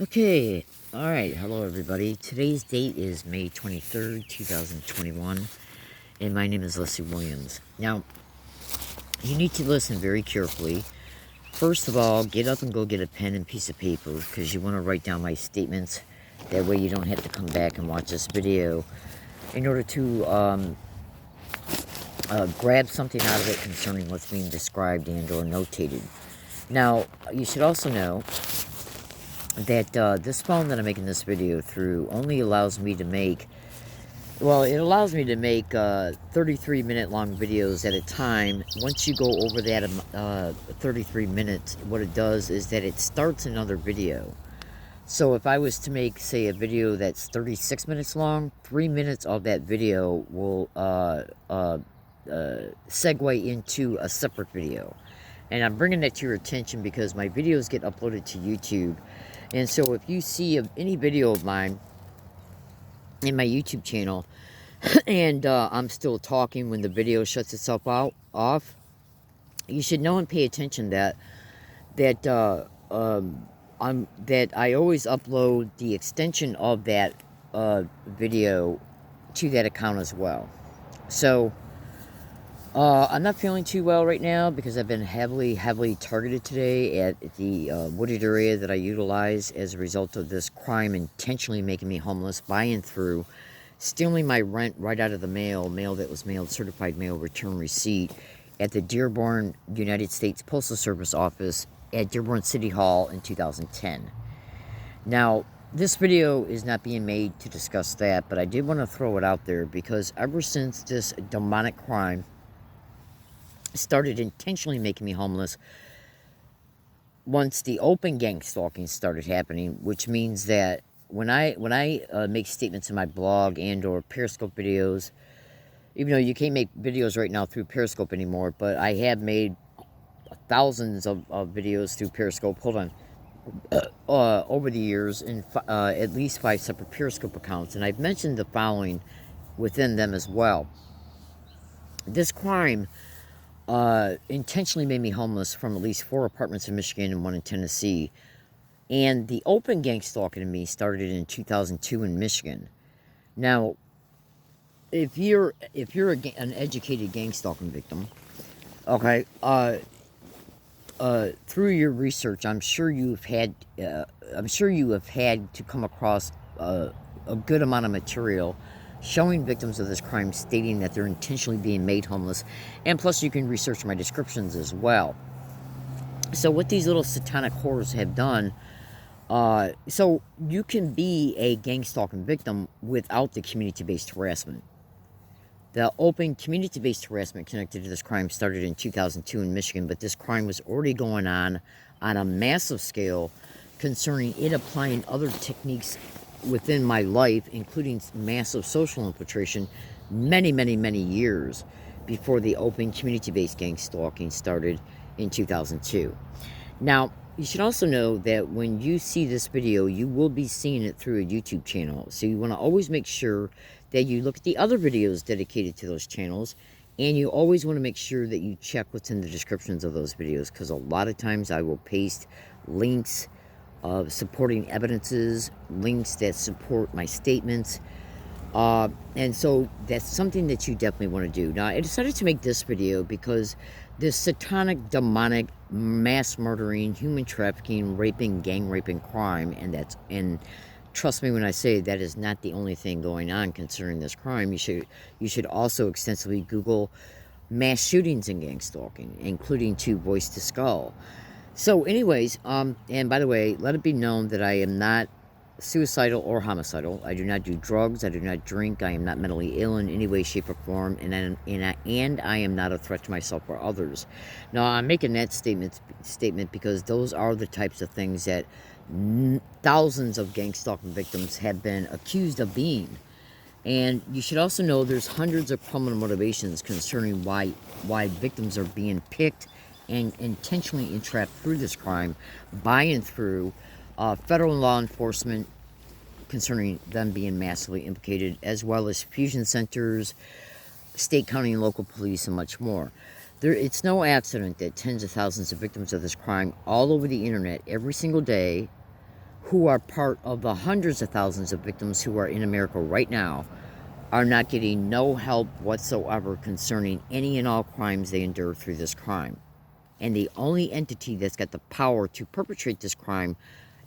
Okay, alright, hello everybody. Today's date is May 23rd, 2021, and my name is Leslie Williams. Now, you need to listen very carefully. First of all, get up and go get a pen and piece of paper, because you want to write down my statements. That way you don't have to come back and watch this video in order to grab something out of it concerning what's being described and or notated. Now, you should also know that this phone that I'm making this video through only allows me to make, well, it allows me to make 33-minute long videos at a time. Once you go over that 33 minutes, what it does is that it starts another video. So if I was to make, say, a video that's 36 minutes long, 3 minutes of that video will segue into a separate video. And I'm bringing that to your attention because my videos get uploaded to YouTube. And so if you see any video of mine in my YouTube channel and I'm still talking when the video shuts itself off, you should know and pay attention that I always upload the extension of that video to that account as well. So I'm not feeling too well right now because I've been heavily targeted today at the wooded area that I utilize as a result of this crime intentionally making me homeless by and through, stealing my rent right out of the mail that was mailed, certified mail return receipt, at the Dearborn, United States Postal Service office at Dearborn City Hall in 2010. Now, this video is not being made to discuss that, but I did want to throw it out there because ever since this demonic crime started intentionally making me homeless, once the open gang stalking started happening, which means that when I make statements in my blog and or Periscope videos, even though you can't make videos right now through Periscope anymore, but I have made thousands of videos through Periscope, over the years in at least 5 separate Periscope accounts, and I've mentioned the following within them as well. This crime intentionally made me homeless from at least 4 apartments in Michigan and 1 in Tennessee. And the open gang stalking to me started in 2002 in Michigan. Now, if you're an educated gang stalking victim, okay, through your research, I'm sure you have had to come across a good amount of material showing victims of this crime stating that they're intentionally being made homeless, and plus you can research my descriptions as well. So what these little satanic whores have done, so you can be a gang stalking victim without the community-based harassment. The open community-based harassment connected to this crime started in 2002 in Michigan, but this crime was already going on a massive scale concerning it applying other techniques within my life, including massive social infiltration, many years before the open community-based gang stalking started in 2002. Now, you should also know that when you see this video, you will be seeing it through a YouTube channel. So you want to always make sure that you look at the other videos dedicated to those channels, and you always want to make sure that you check what's in the descriptions of those videos, because a lot of times I will paste links of supporting evidences, links that support my statements, and so that's something that you definitely want to do. Now, I decided to make this video because this satanic, demonic, mass murdering, human trafficking, raping, gang raping crime, and trust me when I say that is not the only thing going on concerning this crime. You should also extensively Google mass shootings and gang stalking, including 2 Voice to Skull. So anyways, and by the way, let it be known that I am not suicidal or homicidal. I do not do drugs. I do not drink. I am not mentally ill in any way, shape, or form, and I am not a threat to myself or others. Now, I'm making that statement because those are the types of things that thousands of gang stalking victims have been accused of being. And you should also know there's hundreds of criminal motivations concerning why victims are being picked and intentionally entrapped through this crime by and through federal law enforcement concerning them being massively implicated, as well as fusion centers, state, county, and local police, and much more. It's no accident that tens of thousands of victims of this crime all over the internet every single day, who are part of the hundreds of thousands of victims who are in America right now are not getting no help whatsoever concerning any and all crimes they endure through this crime. And the only entity that's got the power to perpetrate this crime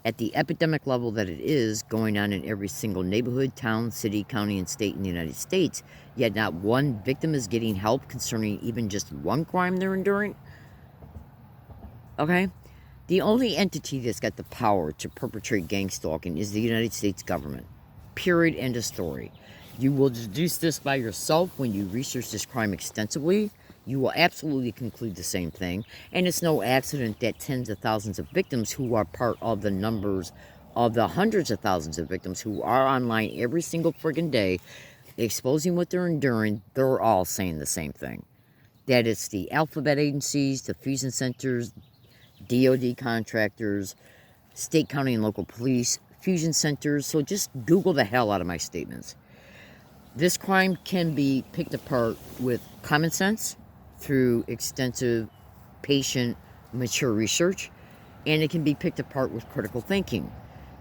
at the epidemic level that it is going on in every single neighborhood, town, city, county, and state in the United States, yet not one victim is getting help concerning even just one crime they're enduring. Okay? The only entity that's got the power to perpetrate gang stalking is the United States government. Period. End of story. You will deduce this by yourself when you research this crime extensively. You will absolutely conclude the same thing. And it's no accident that tens of thousands of victims who are part of the numbers of the hundreds of thousands of victims who are online every single friggin' day exposing what they're enduring, they're all saying the same thing. That it's the alphabet agencies, the fusion centers, DOD contractors, state, county, and local police, fusion centers. So just Google the hell out of my statements. This crime can be picked apart with common sense through extensive, patient, mature research, and it can be picked apart with critical thinking,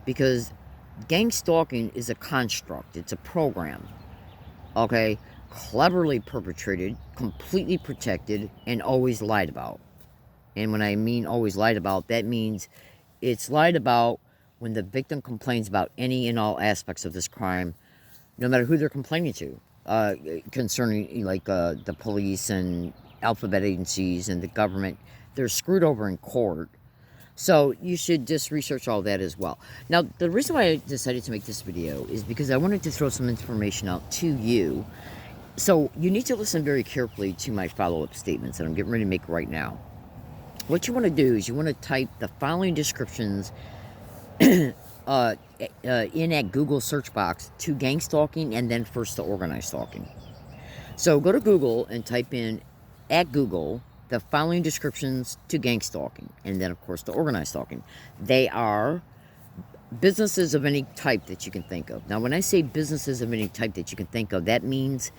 because gang stalking is a construct, it's a program, okay, cleverly perpetrated, completely protected, and always lied about. And when I mean always lied about, that means it's lied about when the victim complains about any and all aspects of this crime, no matter who they're complaining to, concerning like the police and alphabet agencies and the government. They're screwed over in court. So you should just research all that as well. Now, the reason why I decided to make this video is because I wanted to throw some information out to you. So you need to listen very carefully to my follow-up statements that I'm getting ready to make right now. What you want to do is you want to type the following descriptions in that Google search box to gang stalking and then first to organized stalking. So go to Google and type in at Google the following descriptions to gang stalking and then of course to organized stalking. They are businesses of any type that you can think of. Now when I say businesses of any type that you can think of, that means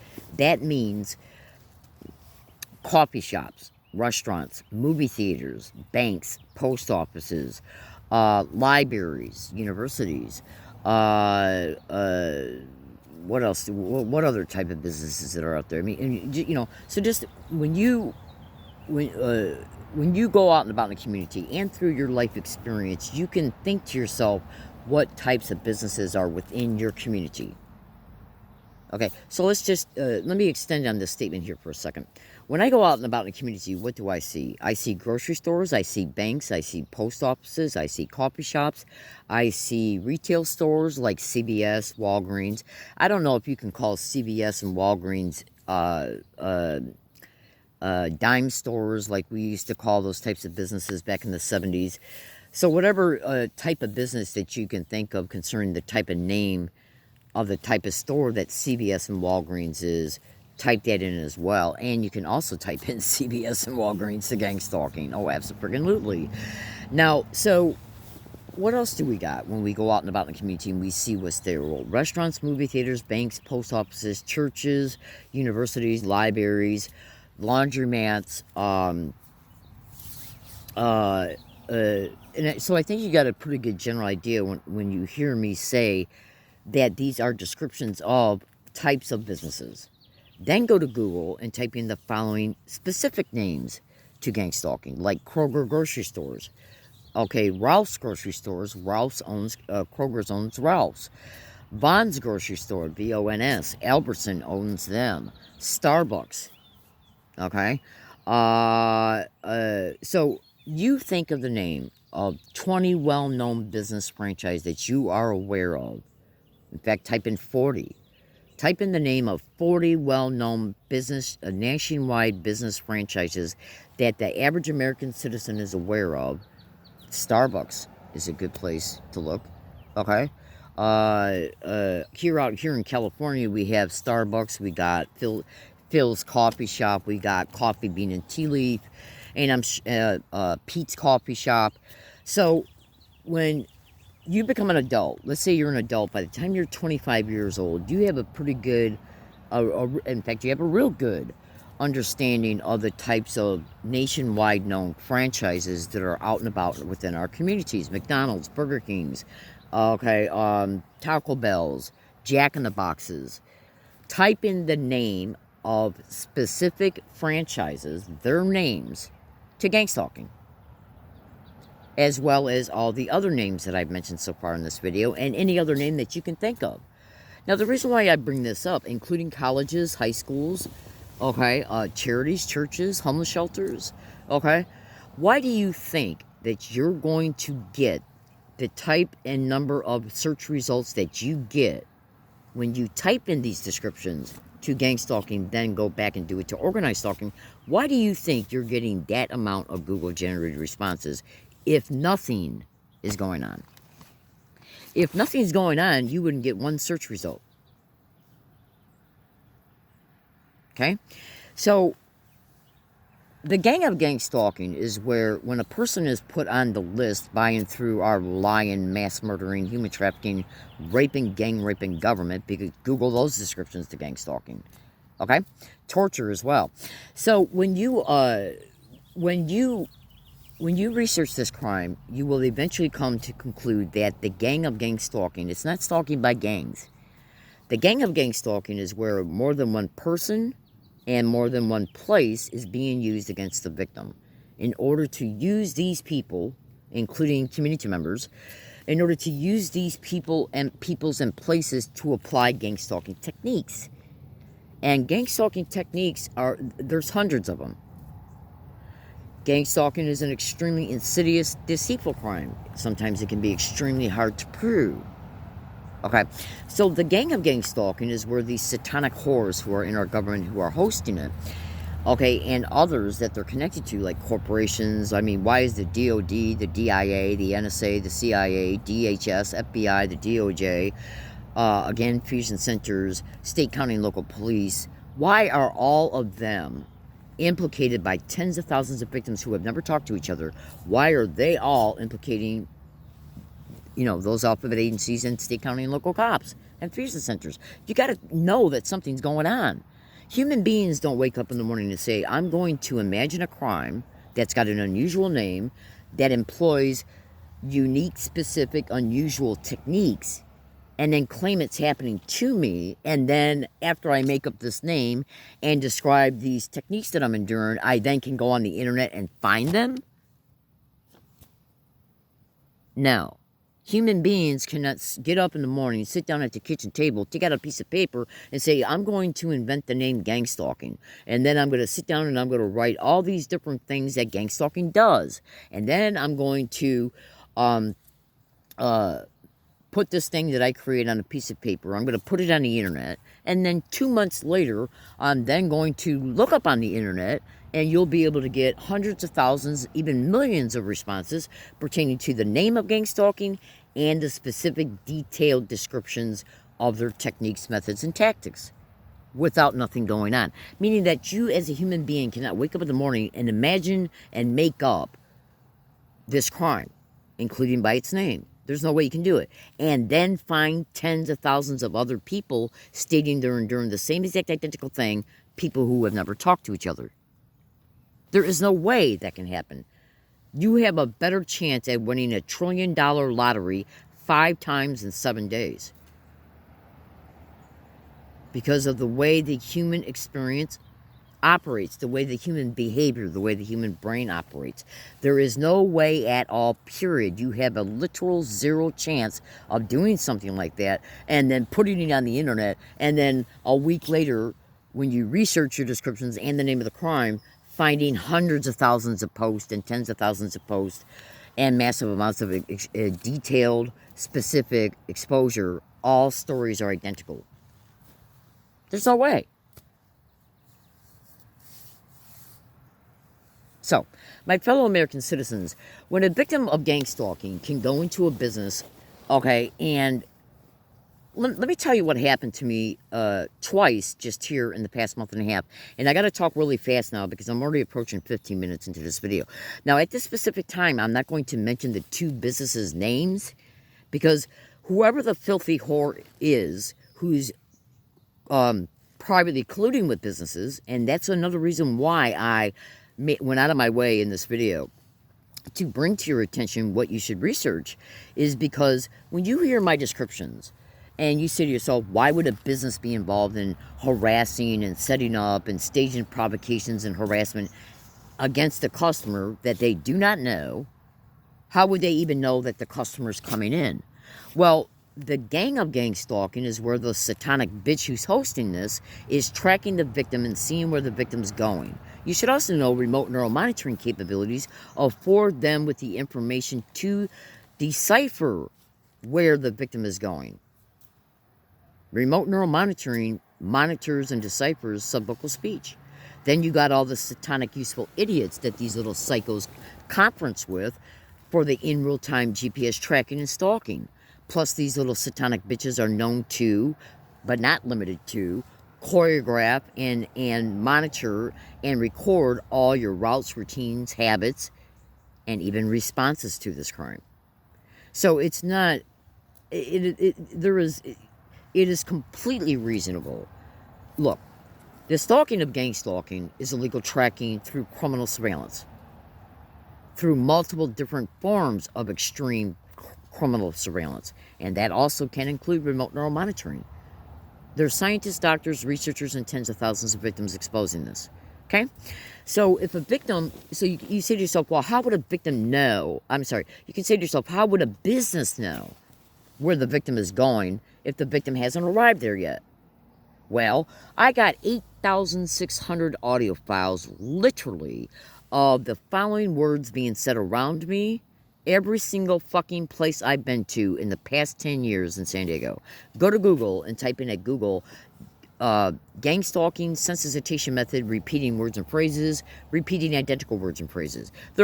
coffee shops, restaurants, movie theaters, banks, post offices, libraries, universities, what else? What other type of businesses that are out there? I mean, you know, so just when you go out and about in the community and through your life experience, you can think to yourself what types of businesses are within your community. Okay, so let's just let me extend on this statement here for a second. When I go out and about in the community, what do I see? I see grocery stores, I see banks, I see post offices, I see coffee shops, I see retail stores like CVS, Walgreens. I don't know if you can call CVS and Walgreens dime stores like we used to call those types of businesses back in the 70s. So whatever type of business that you can think of concerning the type of name of the type of store that CVS and Walgreens is, type that in as well. And you can also type in CVS and Walgreens to gang stalking. Oh, absolutely. Now, so what else do we got when we go out and about in the community and we see what's there? Well, restaurants, movie theaters, banks, post offices, churches, universities, libraries, laundromats. And so I think you got a pretty good general idea when you hear me say that these are descriptions of types of businesses. Then go to Google and type in the following specific names to gang stalking, like Kroger grocery stores. Okay, Ralph's grocery stores. Kroger's owns Ralph's. Vons grocery store, VONS. Albertson owns them. Starbucks. Okay. So you think of the name of 20 well-known business franchise that you are aware of. In fact, type in 40. Type in the name of 40 well-known nationwide business franchises that the average American citizen is aware of. Starbucks is a good place to look. Okay. Here in California, we have Starbucks. We got Phil's Coffee Shop. We got Coffee Bean and Tea Leaf, and Pete's Coffee Shop. So when you become an adult, let's say you're an adult, by the time you're 25 years old, you have a pretty good, in fact, you have a real good understanding of the types of nationwide known franchises that are out and about within our communities. McDonald's, Burger King's, okay, Taco Bell's, Jack in the Boxes. Type in the name of specific franchises, their names, to gang stalking, as well as all the other names that I've mentioned so far in this video, and any other name that you can think of. Now, the reason why I bring this up, including colleges, high schools, okay, charities, churches, homeless shelters, okay, why do you think that you're going to get the type and number of search results that you get when you type in these descriptions to gang stalking, then go back and do it to organized stalking? Why do you think you're getting that amount of Google generated responses if nothing is going on? If nothing's going on, you wouldn't get one search result. Okay? So, the gang of gang stalking is where when a person is put on the list by and through our lying, mass murdering, human trafficking, raping, gang raping government, because Google those descriptions to gang stalking. Okay? Torture as well. So when you research this crime, you will eventually come to conclude that the gang of gang stalking, it's not stalking by gangs. The gang of gang stalking is where more than one person and more than one place is being used against the victim in order to use these people, including community members, in order to use these people and peoples and places to apply gang stalking techniques. And gang stalking techniques there's hundreds of them. Gang stalking is an extremely insidious, deceitful crime. Sometimes it can be extremely hard to prove. Okay, so the gang of gang stalking is where these satanic whores who are in our government, who are hosting it, okay, and others that they're connected to, like corporations. I mean, why is the DOD, the DIA, the NSA, the CIA, DHS, FBI, the DOJ, again, fusion centers, state, county, and local police, why are all of them implicated by tens of thousands of victims who have never talked to each other? Why are they all implicating, those alphabet agencies and state, county, and local cops and fusion centers? You got to know that something's going on. Human beings don't wake up in the morning and say, I'm going to imagine a crime that's got an unusual name, that employs unique, specific, unusual techniques, and then claim it's happening to me. And then after I make up this name and describe these techniques that I'm enduring, I then can go on the internet and find them? No. Human beings cannot get up in the morning, sit down at the kitchen table, take out a piece of paper, and say, I'm going to invent the name gang stalking. And then I'm going to sit down and I'm going to write all these different things that gang stalking does. And then I'm going to put this thing that I create on a piece of paper. I'm going to put it on the internet. And then 2 months later, I'm then going to look up on the internet, and you'll be able to get hundreds of thousands, even millions of responses pertaining to the name of gang stalking and the specific detailed descriptions of their techniques, methods, and tactics without nothing going on. Meaning that you as a human being cannot wake up in the morning and imagine and make up this crime, including by its name. There's no way you can do it. And then find tens of thousands of other people stating they're enduring the same exact identical thing, people who have never talked to each other. There is no way that can happen. You have a better chance at winning $1 trillion lottery 5 times in 7 days. Because of the way the human experience operates, the way the human behavior, the way the human brain operates. There is no way at all, period. You have a literal 0 chance of doing something like that and then putting it on the internet, and then a week later, when you research your descriptions and the name of the crime, finding hundreds of thousands of posts and tens of thousands of posts and massive amounts of detailed, specific exposure. All stories are identical. There's no way. So, my fellow American citizens, when a victim of gang stalking can go into a business, okay, and let me tell you what happened to me twice just here in the past month and a half. And I got to talk really fast now because I'm already approaching 15 minutes into this video. Now, at this specific time, I'm not going to mention the 2 businesses' names because whoever the filthy whore is who's privately colluding with businesses, and that's another reason why I went out of my way in this video to bring to your attention what you should research, is because when you hear my descriptions and you say to yourself, why would a business be involved in harassing and setting up and staging provocations and harassment against the customer that they do not know? How would they even know that the customer's coming in? Well, the gang of gang stalking is where the satanic bitch who's hosting this is tracking the victim and seeing where the victim's going. You should also know remote neural monitoring capabilities afford them with the information to decipher where the victim is going. Remote neural monitoring monitors and deciphers subvocal speech. Then you got all the satanic useful idiots that these little psychos conference with for the in real-time GPS tracking and stalking. Plus, these little satanic bitches are known to, but not limited to, choreograph and monitor and record all your routes, routines, habits, and even responses to this crime. So it's not, it is completely reasonable. Look, the stalking of gang stalking is illegal tracking through criminal surveillance, through multiple different forms of extreme criminal surveillance, and that also can include remote neural monitoring. There's scientists, doctors, researchers, and tens of thousands of victims exposing this. Okay? So if a victim, so you say to yourself, well, how would a victim know? I'm sorry, you can say to yourself, how would a business know where the victim is going if the victim hasn't arrived there yet? Well, I got 8,600 audio files, literally, of the following words being said around me every single fucking place I've been to in the past 10 years in San Diego. Go to Google and type in at Google, gang stalking, sensitization method, repeating words and phrases, repeating identical words and phrases. They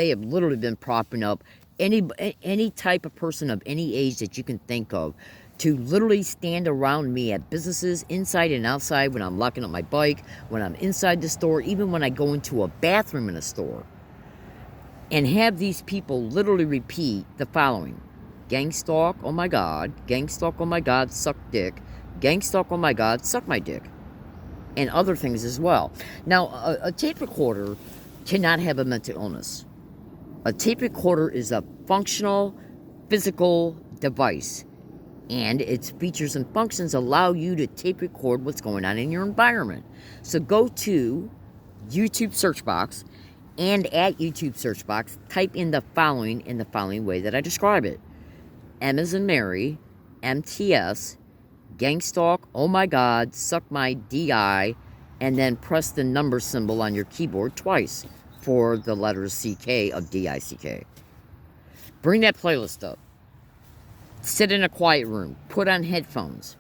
have literally been propping up any type of person of any age that you can think of to literally stand around me at businesses, inside and outside, when I'm locking up my bike, when I'm inside the store, even when I go into a bathroom in a store, and have these people literally repeat the following: gang stalk, oh my God; gang stalk, oh my God, suck dick; gang stalk, oh my God, suck my dick, and other things as well. Now, a tape recorder cannot have a mental illness. A tape recorder is a functional, physical device, and its features and functions allow you to tape record what's going on in your environment. So go to YouTube search box, and at YouTube search box, type in the following way that I describe it: M as in Mary, MTS, gang stalk, oh my God, suck my DI, and then press the number symbol on your keyboard twice for the letters CK of DICK. Bring that playlist up. Sit in a quiet room. Put on headphones.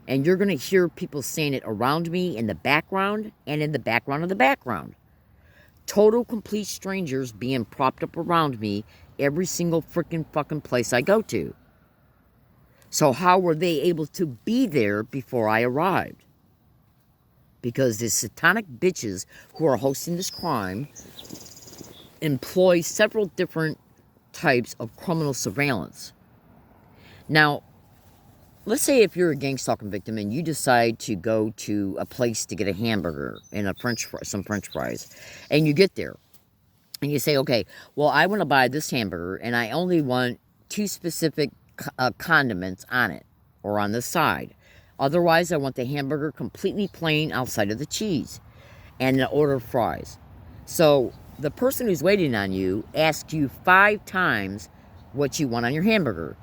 And you're going to hear people saying it around me in the background and in the background of the background. Total, complete strangers being propped up around me every single freaking fucking place I go to. So how were they able to be there before I arrived? Because the satanic bitches who are hosting this crime employ several different types of criminal surveillance. Now, let's say if you're a gang stalking victim and you decide to go to a place to get a hamburger and some French fries, and you get there and you say, okay, well, I want to buy this hamburger and I only want 2 specific condiments on it or on the side. Otherwise, I want the hamburger completely plain outside of the cheese and an order of fries. So the person who's waiting on you asks you 5 times what you want on your hamburger,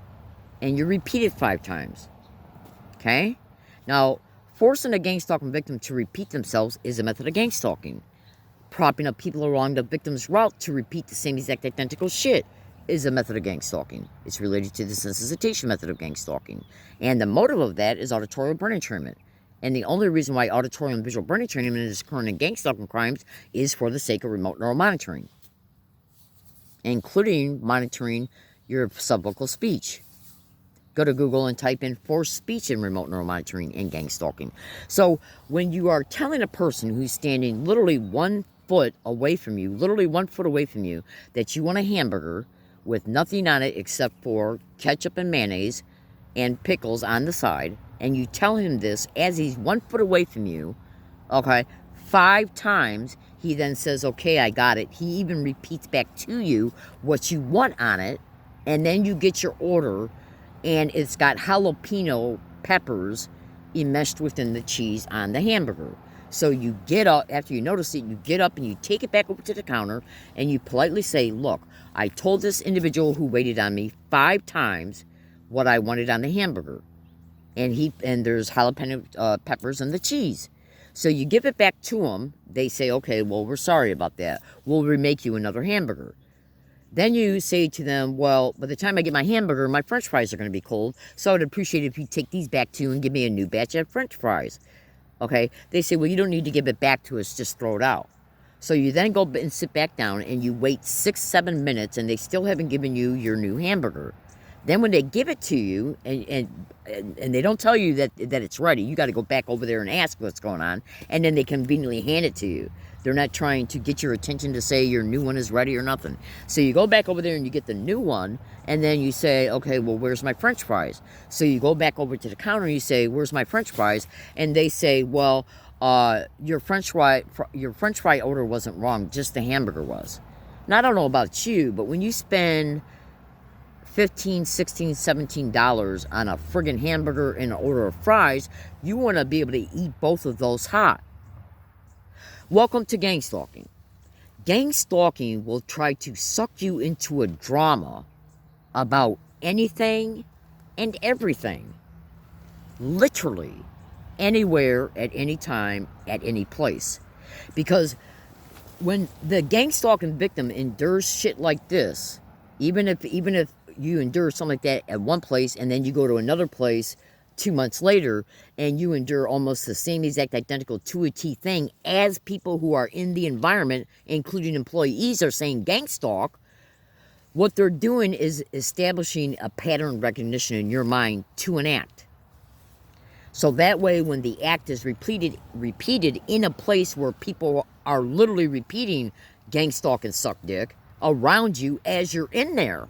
and you repeat it 5 times. Okay? Now, forcing a gang stalking victim to repeat themselves is a method of gang stalking. Propping up people along the victim's route to repeat the same exact identical shit is a method of gang stalking. It's related to the sensitization method of gang stalking. And the motive of that is auditory brain entrainment. And the only reason why auditory and visual brain entrainment is occurring in gang stalking crimes is for the sake of remote neural monitoring, including monitoring your subvocal speech. Go to Google and type in forced speech in remote neural monitoring and gang stalking. So when you are telling a person who's standing literally 1 foot away from you, that you want a hamburger with nothing on it except for ketchup and mayonnaise and pickles on the side, and you tell him this as he's 1 foot away from you, okay, 5 times, he then says, okay, I got it. He even repeats back to you what you want on it, and then you get your order, and it's got jalapeno peppers enmeshed within the cheese on the hamburger. So you get up, after you notice it, you get up and you take it back over to the counter, and you politely say, look, I told this individual who waited on me 5 times what I wanted on the hamburger. And there's jalapeno peppers and the cheese. So you give it back to them. They say, okay, well, we're sorry about that. We'll remake you another hamburger. Then you say to them, well, by the time I get my hamburger, my french fries are going to be cold, so I'd appreciate it if you take these back to you and give me a new batch of french fries. Okay? They say, well, you don't need to give it back to us, just throw it out. So you then go and sit back down, and you wait 6-7 minutes, and they still haven't given you your new hamburger. Then when they give it to you, and they don't tell you that it's ready, you got to go back over there and ask what's going on, and then they conveniently hand it to you. They're not trying to get your attention to say your new one is ready or nothing. So you go back over there and you get the new one, and then you say, okay, well, where's my french fries? So you go back over to the counter and you say, where's my french fries? And they say, well, your french fry order wasn't wrong, just the hamburger was. Now, I don't know about you, but when you spend $15, $16, $17 on a friggin' hamburger and an order of fries, you want to be able to eat both of those hot. Welcome to gang stalking. Gang stalking will try to suck you into a drama about anything and everything. Literally, anywhere, at any time, at any place. Because when the gang stalking victim endures shit like this, even if you endure something like that at one place and then you go to another place 2 months later and you endure almost the same exact identical to a T thing as people who are in the environment, including employees, are saying gang stalk, what they're doing is establishing a pattern recognition in your mind to an act. So that way when the act is repeated in a place where people are literally repeating gang stalk and suck dick around you as you're in there.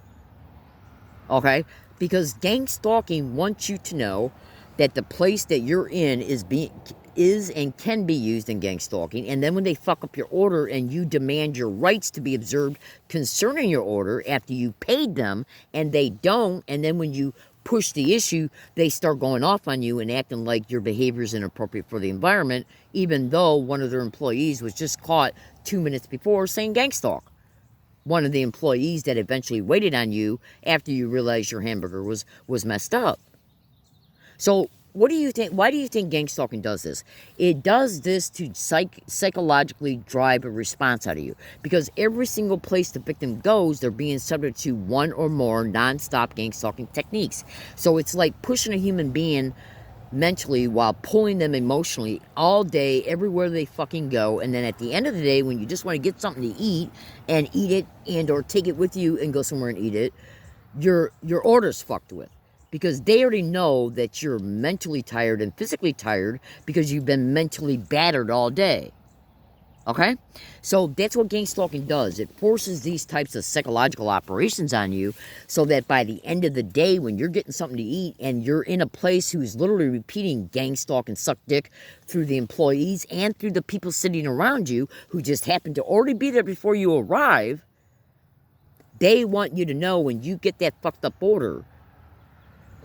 Okay? Because gang stalking wants you to know that the place that you're in is and can be used in gang stalking. And then when they fuck up your order and you demand your rights to be observed concerning your order after you paid them and they don't, and then when you push the issue, they start going off on you and acting like your behavior is inappropriate for the environment, even though one of their employees was just caught 2 minutes before saying gang stalk. One of the employees that eventually waited on you after you realized your hamburger was messed up. So what do you think? Why do you think gang stalking does this? It does this to psychologically drive a response out of you. Because every single place the victim goes, they're being subject to one or more non-stop gang stalking techniques. So it's like pushing a human being mentally while pulling them emotionally all day, everywhere they fucking go. And then at the end of the day, when you just want to get something to eat and eat it and or take it with you and go somewhere and eat it, your order's fucked with. Because they already know that you're mentally tired and physically tired because you've been mentally battered all day. Okay? So that's what gang stalking does. It forces these types of psychological operations on you so that by the end of the day, when you're getting something to eat and you're in a place who's literally repeating gang stalk and suck dick through the employees and through the people sitting around you who just happen to already be there before you arrive, they want you to know when you get that fucked up order,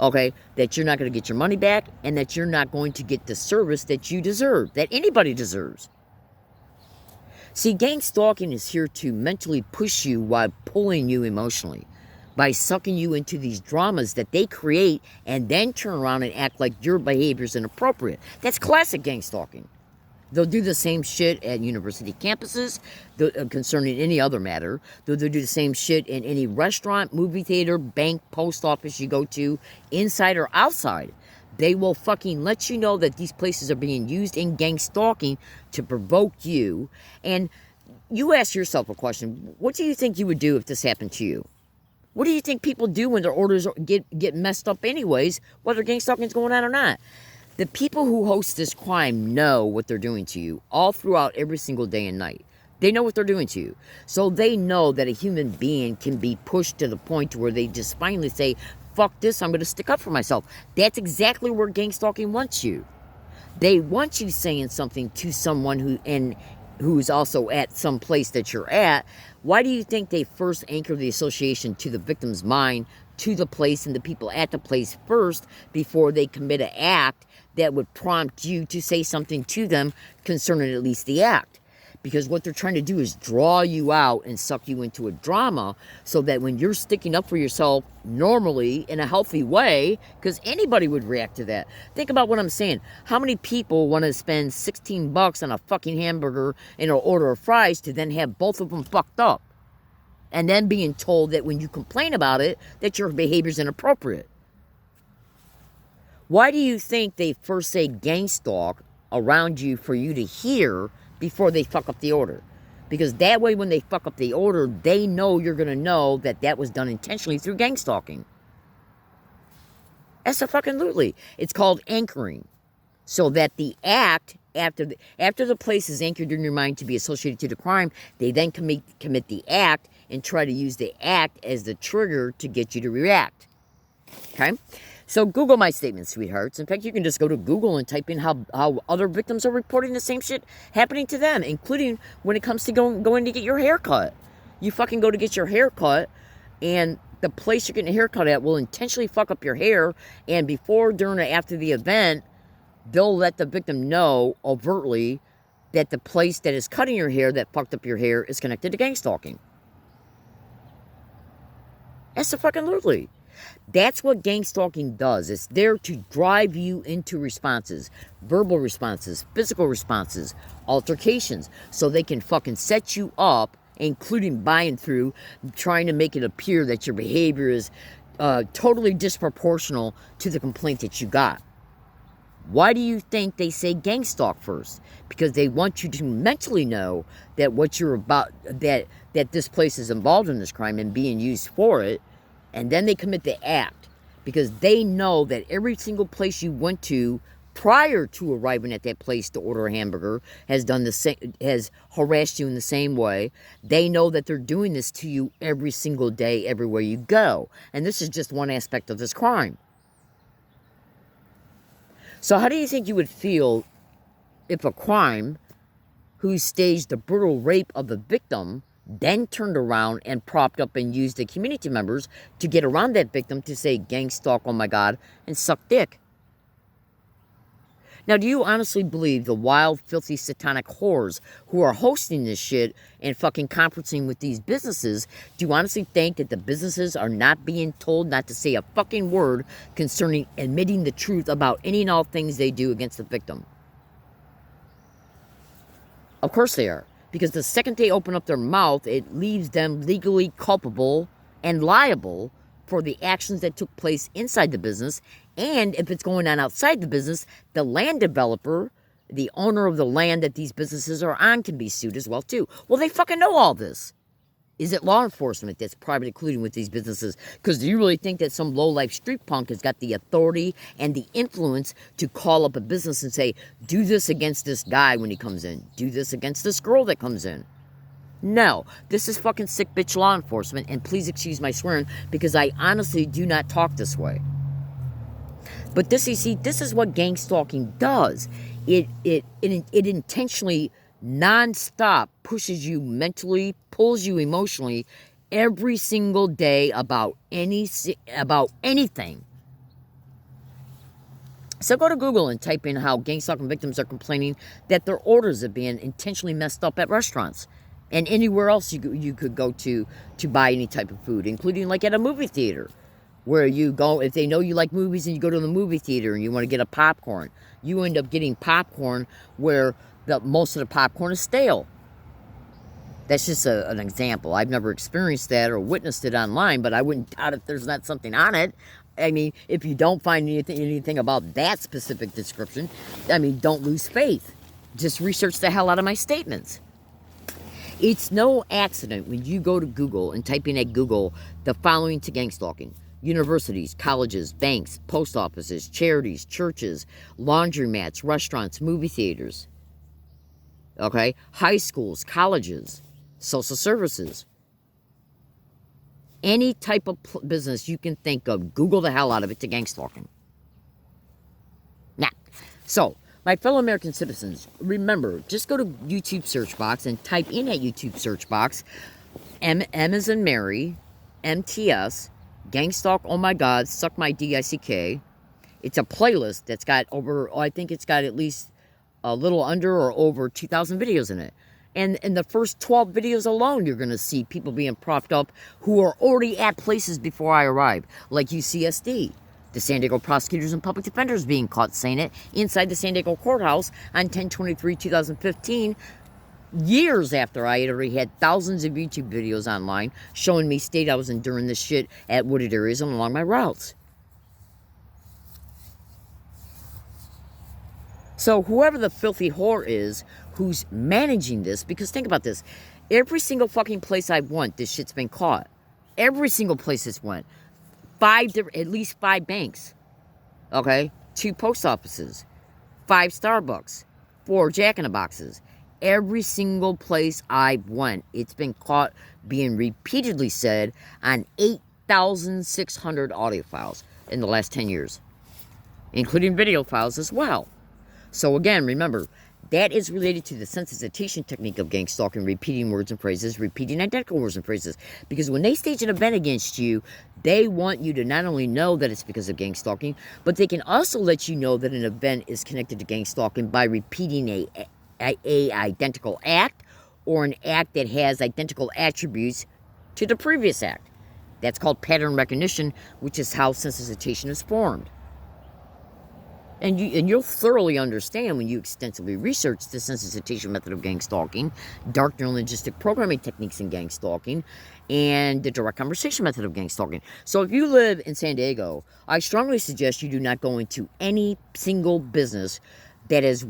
okay, that you're not going to get your money back and that you're not going to get the service that you deserve, that anybody deserves. See, gang stalking is here to mentally push you while pulling you emotionally by sucking you into these dramas that they create and then turn around and act like your behavior is inappropriate. That's classic gang stalking. They'll do the same shit at university campuses concerning any other matter. They'll do the same shit in any restaurant, movie theater, bank, post office you go to, inside or outside. They will fucking let you know that these places are being used in gang stalking to provoke you. And you ask yourself a question. What do you think you would do if this happened to you? What do you think people do when their orders get messed up anyways, whether gang stalking is going on or not? The people who host this crime know what they're doing to you all throughout every single day and night. They know what they're doing to you. So they know that a human being can be pushed to the point where they just finally say, fuck this, I'm going to stick up for myself. That's exactly where gang stalking wants you. They want you saying something to someone who's also at some place that you're at. Why do you think they first anchor the association to the victim's mind, to the place and the people at the place first, before they commit an act that would prompt you to say something to them concerning at least the act? Because what they're trying to do is draw you out and suck you into a drama, so that when you're sticking up for yourself normally in a healthy way, because anybody would react to that. Think about what I'm saying. How many people want to spend $16 on a fucking hamburger and an order of fries to then have both of them fucked up? And then being told that when you complain about it, that your behavior is inappropriate. Why do you think they first say gang stalk around you for you to hear before they fuck up the order? Because that way, when they fuck up the order, they know you're going to know that that was done intentionally through gang stalking. Absolutely. It's called anchoring. So that the act, after the place is anchored in your mind to be associated to the crime, they then commit the act and try to use the act as the trigger to get you to react. Okay? So Google my statement, sweethearts. In fact, you can just go to Google and type in how other victims are reporting the same shit happening to them, including when it comes to going to get your hair cut. You fucking go to get your hair cut, and the place you're getting a haircut at will intentionally fuck up your hair, and before, during, or after the event, they'll let the victim know overtly that the place that is cutting your hair that fucked up your hair is connected to gang stalking. Absolutely. That's what gang stalking does. It's there to drive you into responses, verbal responses, physical responses, altercations, so they can fucking set you up, including buying through, trying to make it appear that your behavior is totally disproportional to the complaint that you got. Why do you think they say gang stalk first? Because they want you to mentally know that what you're about, that this place is involved in this crime and being used for it. And then they commit the act, because they know that every single place you went to prior to arriving at that place to order a hamburger has done the same, has harassed you in the same way. They know that they're doing this to you every single day, everywhere you go. And this is just one aspect of this crime. So how do you think you would feel if a crime who staged the brutal rape of the victim then turned around and propped up and used the community members to get around that victim to say gang stalk, oh my God, and suck dick? Now, do you honestly believe the wild, filthy, satanic whores who are hosting this shit and fucking conferencing with these businesses, do you honestly think that the businesses are not being told not to say a fucking word concerning admitting the truth about any and all things they do against the victim? Of course they are. Because the second they open up their mouth, it leaves them legally culpable and liable for the actions that took place inside the business. And if it's going on outside the business, the land developer, the owner of the land that these businesses are on, can be sued as well too. Well, they fucking know all this. Is it law enforcement that's private colluding with these businesses? Because do you really think that some low-life street punk has got the authority and the influence to call up a business and say, do this against this guy when he comes in, do this against this girl that comes in? No, this is fucking sick bitch law enforcement, and please excuse my swearing, because I honestly do not talk this way. But this, you see, this is what gang stalking does. It intentionally, non-stop pushes you mentally, pulls you emotionally every single day about anything. So go to Google and type in how gang stalking victims are complaining that their orders are being intentionally messed up at restaurants and anywhere else you could go to buy any type of food, including like at a movie theater, where you go, if they know you like movies and you go to the movie theater and you want to get a popcorn, you end up getting popcorn where most of the popcorn is stale. That's just an example. I've never experienced that or witnessed it online, but I wouldn't doubt if there's not something on it. I mean, if you don't find anything about that specific description, I mean, don't lose faith. Just research the hell out of my statements. It's no accident when you go to Google and type in at Google the following to gang stalking: universities, colleges, banks, post offices, charities, churches, laundromats, restaurants, movie theaters. Okay? High schools, colleges, social services. Any type of business you can think of, Google the hell out of it to gang stalking. Now, so, my fellow American citizens, remember, just go to YouTube search box and type in that YouTube search box, M as in Mary, MTS, gang stalk, oh my God, suck my DICK. It's a playlist that's got over, I think it's got at least a little under or over 2,000 videos in it. And in the first 12 videos alone, you're going to see people being propped up who are already at places before I arrive, like UCSD. The San Diego prosecutors and public defenders being caught saying it inside the San Diego courthouse on 10/23/2015, years after I had already had thousands of YouTube videos online showing me state I was enduring this shit at wooded areas and along my routes. So whoever the filthy whore is who's managing this, because think about this, every single fucking place I went, this shit's been caught. Every single place it's went. At least 5 banks, okay? 2 post offices, 5 Starbucks, 4 Jack in the Boxes. Every single place I went, it's been caught being repeatedly said on 8,600 audio files in the last 10 years, including video files as well. So again, remember, that is related to the sensitization technique of gang stalking, repeating words and phrases, repeating identical words and phrases. Because when they stage an event against you, they want you to not only know that it's because of gang stalking, but they can also let you know that an event is connected to gang stalking by repeating a identical act or an act that has identical attributes to the previous act. That's called pattern recognition, which is how sensitization is formed. And you'll thoroughly understand when you extensively research the sensitization method of gang stalking, dark neurologistic programming techniques in gang stalking, and the direct conversation method of gang stalking. So if you live in San Diego, I strongly suggest you do not go into any single business that is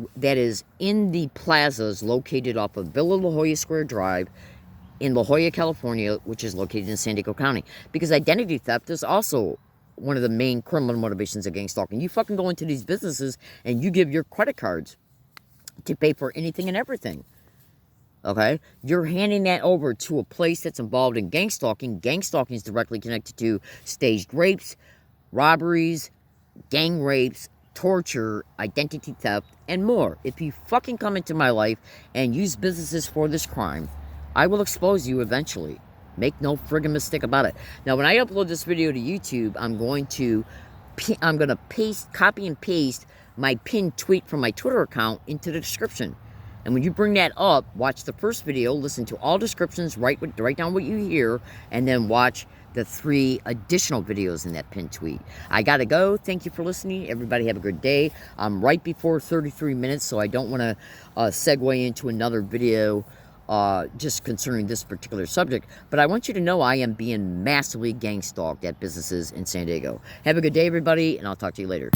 in the plazas located off of Villa La Jolla Square Drive in La Jolla, California, which is located in San Diego County. Because identity theft is also one of the main criminal motivations of gang stalking. You fucking go into these businesses and you give your credit cards to pay for anything and everything. Okay? You're handing that over to a place that's involved in gang stalking. Gang stalking is directly connected to staged rapes, robberies, gang rapes, torture, identity theft, and more. If you fucking come into my life and use businesses for this crime, I will expose you eventually. Make no friggin' mistake about it. Now, when I upload this video to YouTube, I'm going to copy and paste my pinned tweet from my Twitter account into the description. And when you bring that up, watch the first video, listen to all descriptions, write down what you hear, and then watch the 3 additional videos in that pinned tweet. I gotta go. Thank you for listening. Everybody have a good day. I'm right before 33 minutes, so I don't want to segue into another video just concerning this particular subject, but I want you to know I am being massively gang stalked at businesses in San Diego. Have a good day, everybody, and I'll talk to you later.